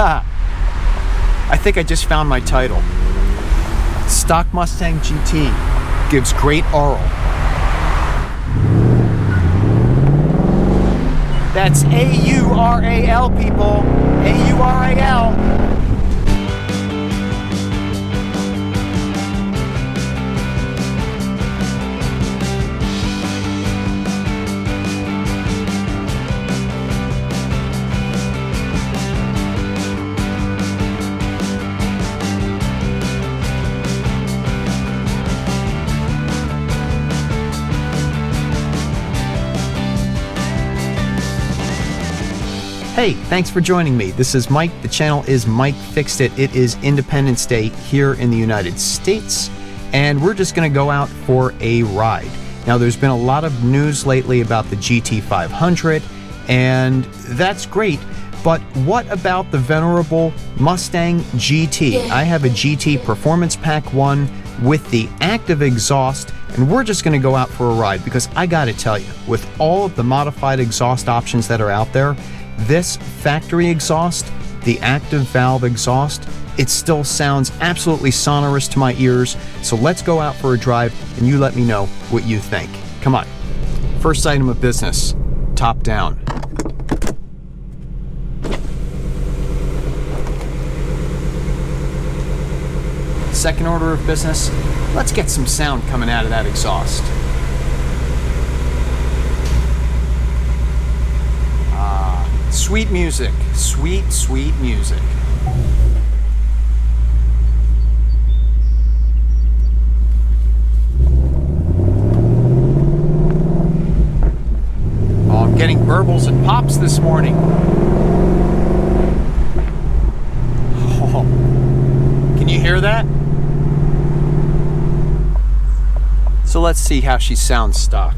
I think I just found my title. Stock Mustang GT gives great aural. That's A-U-R-A-L, people. A-U-R-A-L. Hey, thanks for joining me. This is Mike. The channel is Mike Fyxdt. It is Independence Day here in the United States, and we're just going to go out for a ride. Now, there's been a lot of news lately about the GT 500, and that's great, but what about the venerable Mustang GT? I have a GT Performance Pack 1 with the active exhaust, and we're just going to go out for a ride because I got to tell you, with all of the modified exhaust options that are out there, this factory exhaust, the active valve exhaust, it still sounds absolutely sonorous to my ears. So let's go out for a drive and you let me know what you think. Come on. First item of business, top down. Second order of business, let's get some sound coming out of that exhaust. Sweet music, sweet, sweet music. Oh, I'm getting burbles and pops this morning. Oh, can you hear that? So let's see how she sounds stock.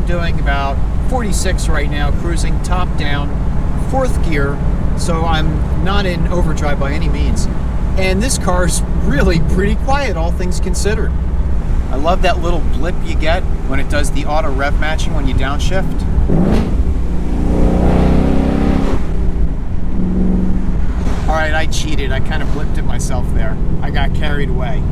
Doing about 46 right now, cruising top down, fourth gear, so I'm not in overdrive by any means. And this car's really pretty quiet, all things considered. I love that little blip you get when it does the auto rev matching when you downshift. All right, I cheated. I kind of blipped it myself there. I got carried away.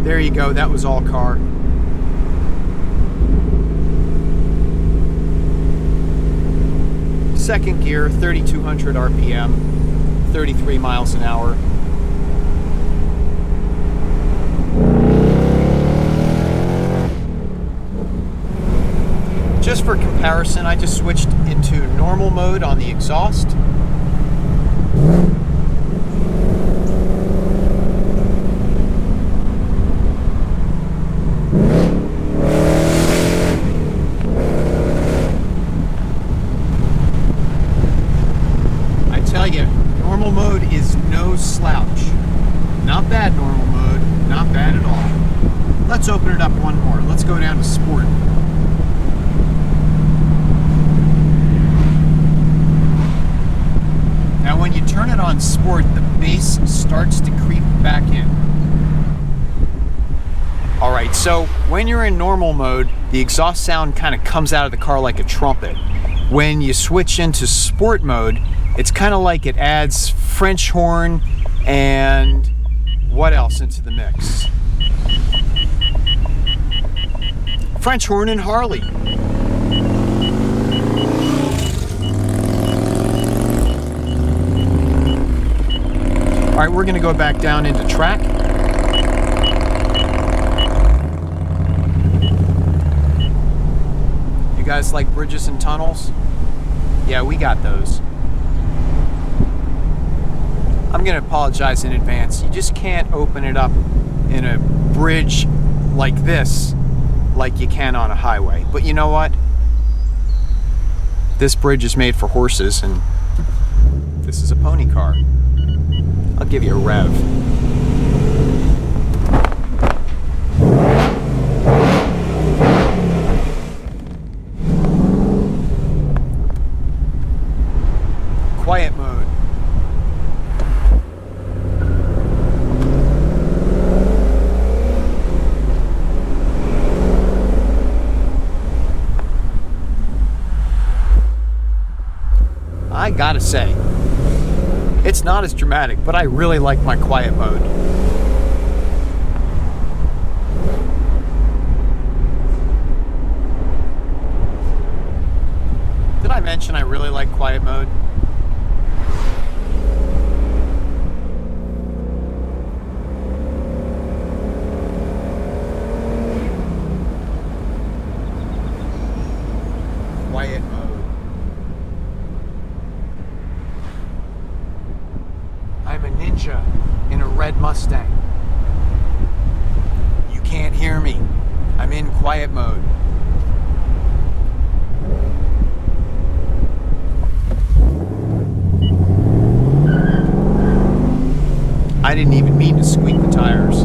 There you go, that was all car. Second gear, 3,200 RPM, 33 miles an hour. Just for comparison, I just switched into normal mode on the exhaust. Normal mode is no slouch. Not bad normal mode, not bad at all. Let's open it up one more. Let's go down to sport. Now when you turn it on sport, the bass starts to creep back in. Alright, so when you're in normal mode, the exhaust sound kind of comes out of the car like a trumpet. When you switch into sport mode, it's kind of like it adds French horn and what else into the mix? French horn and Harley. All right, we're gonna go back down into track. You guys like bridges and tunnels? Yeah, we got those. I'm going to apologize in advance. You just can't open it up in a bridge like this like you can on a highway. But you know what? This bridge is made for horses, and this is a pony car. I'll give you a rev. Quiet mode. gotta say, it's not as dramatic, but I really like my quiet mode. Did I mention I really like quiet mode? Quiet mode. I'm a ninja in a red Mustang. You can't hear me. I'm in quiet mode. I didn't even mean to squeak the tires.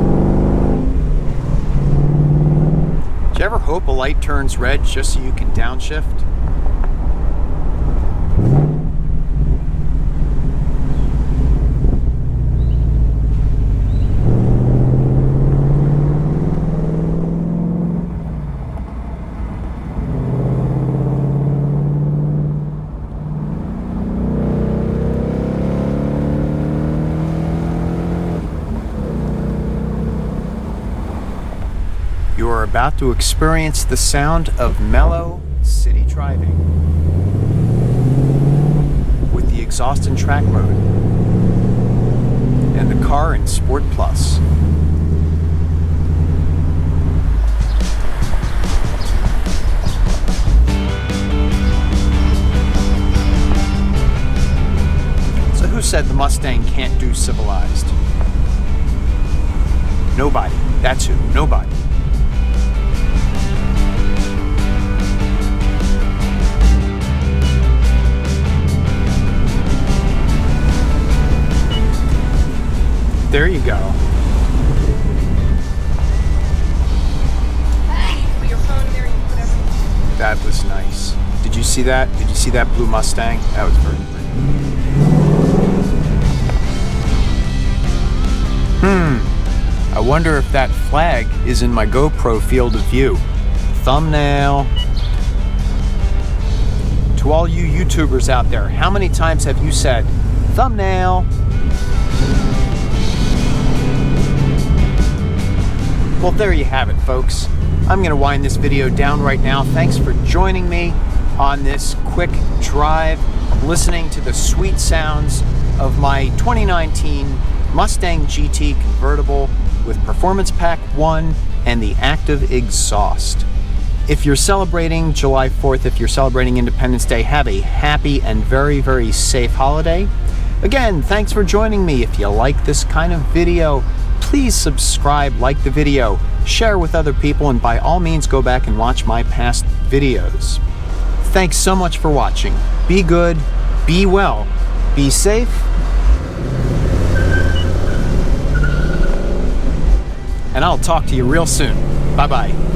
Do you ever hope a light turns red just so you can downshift? You are about to experience the sound of mellow city driving with the exhaust and track mode and the car in Sport Plus. So who said the Mustang can't do civilized? Nobody. That's who. Nobody. There you go. Put your phone there, you put everything. That was nice. Did you see that? Did you see that blue Mustang? That was very pretty. I wonder if that flag is in my GoPro field of view. Thumbnail. To all you YouTubers out there, how many times have you said, thumbnail? Well, there you have it, folks. I'm going to wind this video down right now. Thanks for joining me on this quick drive, listening to the sweet sounds of my 2019 Mustang GT Convertible with Performance Pack 1 and the active exhaust. If you're celebrating July 4th, if you're celebrating Independence Day, have a happy and very, very safe holiday. Again, thanks for joining me. If you like this kind of video, please subscribe, like the video, share with other people, and by all means go back and watch my past videos. Thanks so much for watching. Be good, be well, be safe, and I'll talk to you real soon. Bye-bye.